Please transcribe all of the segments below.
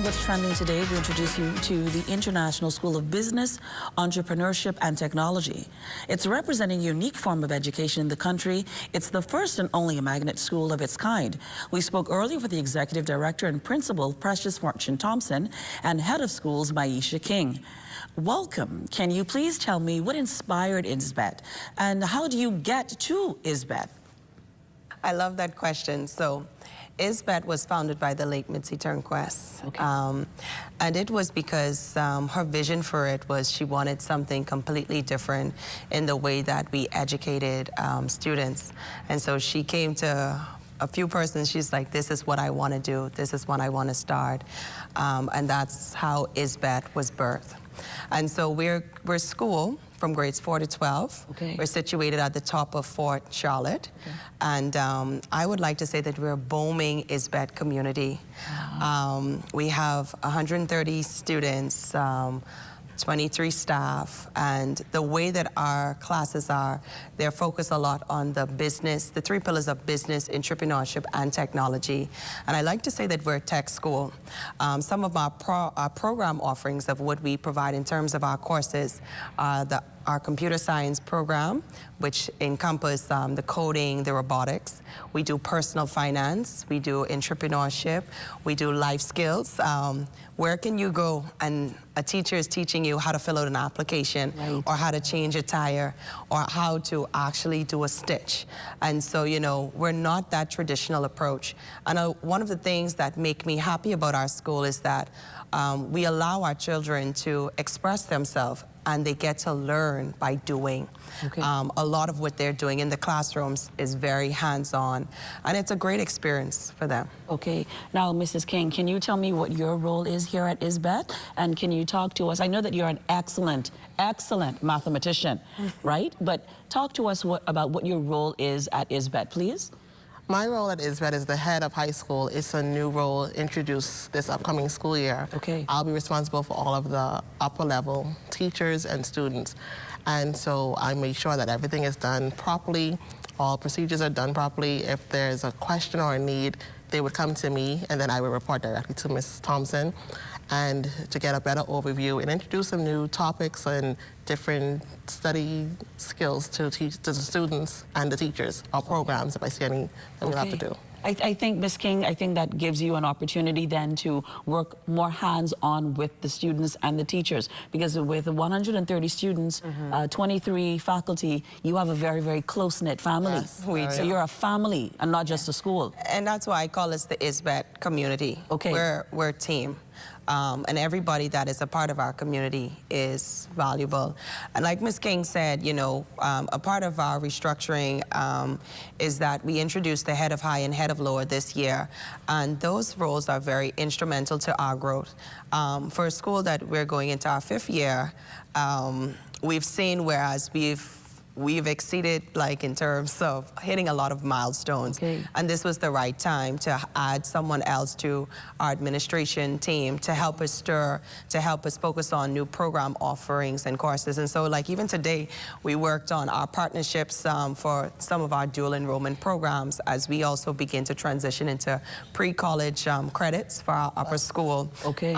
What's Trending today, we introduce you to the International School of Business, Entrepreneurship and Technology. It's representing a unique form of education in the country. It's the first and only magnet school of its kind. We spoke earlier with the Executive Director and Principal, Precious Fortune Thompson, and Head of Schools, Miesha King. Welcome. Can you please tell me what inspired ISBET and how do you get to ISBET? I love that question. So, ISBET was founded by the late Mitzi Turnquest. Okay. And it was because her vision for it was she wanted something completely different in the way that we educated students. And so she came to a few persons, she's like, this is what I want to do, this is what I want to start. And that's how ISBET was birthed. And so we're school from grades 4 to 12. Okay. We're situated at the top of Fort Charlotte. Okay. And I would like to say that we're a booming ISBET community. Wow. We have 130 students, 23 staff, and the way that our classes are, they're focused a lot on the business, the 3 pillars of business, entrepreneurship, and technology. And I like to say that we're a tech school. Some of our program offerings of what we provide in terms of our courses are our computer science program, which encompass the coding, the robotics. We do personal finance, we do entrepreneurship, we do life skills. Where can you go and a teacher is teaching you how to fill out an application, right, or how to change a tire, or how to actually do a stitch. And so, you know, we're not that traditional approach. And one of the things that make me happy about our school is that we allow our children to express themselves, and they get to learn by doing. Okay. A lot of what they're doing in the classrooms is very hands-on, and it's a great experience for them. Okay. Now, Mrs. King, can you tell me what your role is here at ISBET? And can you talk to us? I know that you're an excellent mathematician, right? But talk to us about what your role is at ISBET, please. My role at ISBET is the head of high school. It's a new role introduced this upcoming school year. Okay. I'll be responsible for all of the upper level teachers and students. And so I make sure that everything is done properly, all procedures are done properly. If there's a question or a need, they would come to me, and then I would report directly to Ms. Thompson, and to get a better overview and introduce some new topics and different study skills to the students and the teachers, or programs, if I see any that we'll have to do. I think, Ms. King, I think that gives you an opportunity then to work more hands-on with the students and the teachers, because with 130 students, 23 faculty, you have a very, very close-knit family. Yes, we do. So you're a family and not just a school. And that's why I call us the ISBET community. Okay. We're a team. And everybody that is a part of our community is valuable. And like Ms. King said, you know, a part of our restructuring is that we introduced the head of high and head of lower this year. And those roles are very instrumental to our growth. For a school that we're going into our 5th year, we've seen, whereas we've exceeded, like, in terms of hitting a lot of milestones. Okay. And this was the right time to add someone else to our administration team to help us to help us focus on new program offerings and courses. And so, like, even today, we worked on our partnerships for some of our dual enrollment programs as we also begin to transition into pre-college credits for our upper school. Okay.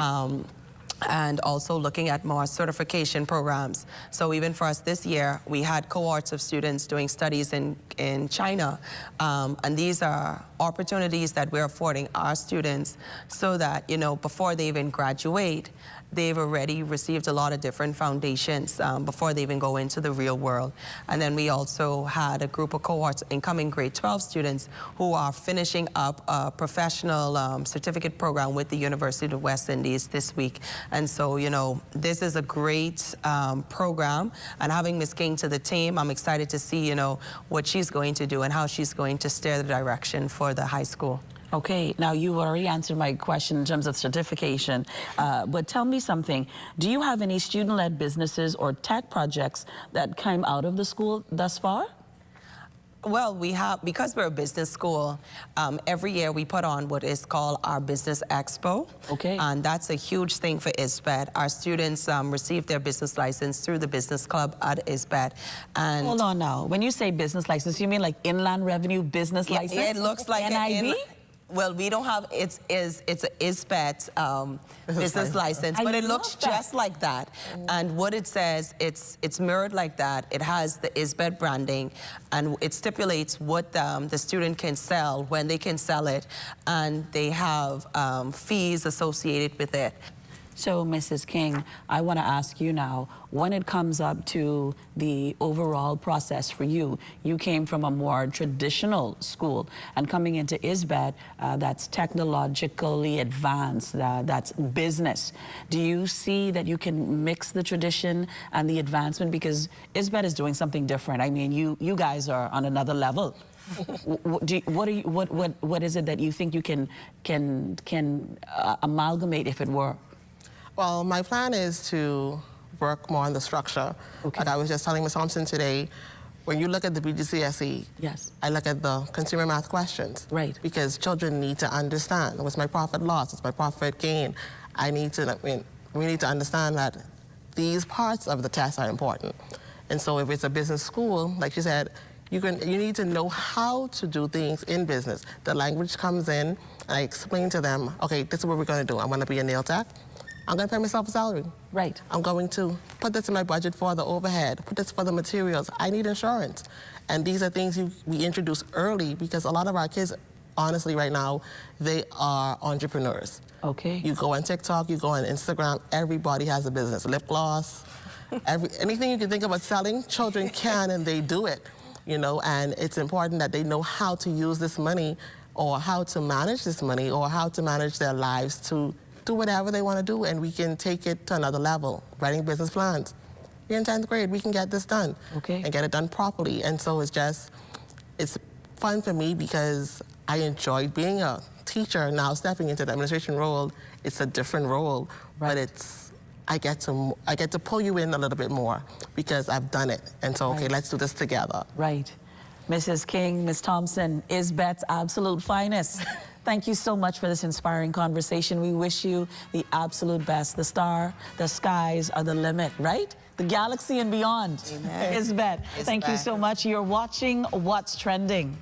And also looking at more certification programs. So even for us this year, we had cohorts of students doing studies in China. And these are opportunities that we're affording our students so that, you know, before they even graduate, they've already received a lot of different foundations before they even go into the real world. And then we also had a group of cohorts, incoming grade 12 students, who are finishing up a professional certificate program with the University of the West Indies this week. And so, you know, this is a great program. And having Ms. King to the team, I'm excited to see, you know, what she's going to do and how she's going to steer the direction for the high school. Okay, now you already answered my question in terms of certification, but tell me something. Do you have any student-led businesses or tech projects that came out of the school thus far? Well, we have, because we're a business school, every year we put on what is called our Business Expo. Okay. And that's a huge thing for ISBET. Our students receive their business license through the business club at ISBET. And hold on now. When you say business license, you mean like Inland Revenue business license? It looks like NIB? Well, we don't have, it's a ISBET business license, but it looks just like that. And what it says, it's mirrored like that. It has the ISBET branding, and it stipulates what the student can sell, when they can sell it, and they have fees associated with it. So, Mrs. King, I want to ask you now, when it comes up to the overall process for you, you came from a more traditional school, and coming into ISBET, that's technologically advanced, that's business. Do you see that you can mix the tradition and the advancement? Because ISBET is doing something different. I mean, you guys are on another level. What is it that you think you can amalgamate, if it were? Well, my plan is to work more on the structure. Okay. Like I was just telling Ms. Thompson today, when you look at the BGCSE, yes, I look at the consumer math questions. Right. Because children need to understand what's my profit loss, what's my profit gain. We need to understand that these parts of the test are important. And so if it's a business school, like you said, you need to know how to do things in business. The language comes in, and I explain to them, okay, this is what we're going to do. I'm going to be a nail tech. I'm going to pay myself a salary. Right. I'm going to put this in my budget for the overhead, put this for the materials. I need insurance. And these are things we introduce early, because a lot of our kids, honestly, right now, they are entrepreneurs. Okay. You go on TikTok, you go on Instagram, everybody has a business. Lip gloss, anything you can think about selling, children can, and they do it. And it's important that they know how to use this money, or how to manage this money, or how to manage their lives to do whatever they want to do, and we can take it to another level. Writing business plans. You're in 10th grade, we can get this done. Okay. And get it done properly. And so it's fun for me, because I enjoy being a teacher. Now stepping into the administration role, it's a different role, right. But I get to pull you in a little bit more, because I've done it. And so, okay, let's do this together. Right. Mrs. King, Ms. Thompson, ISBET's absolute finest. Thank you so much for this inspiring conversation. We wish you the absolute best. The skies are the limit, right? The galaxy and beyond. Amen. ISBET. Thank you so much. You're watching What's Trending.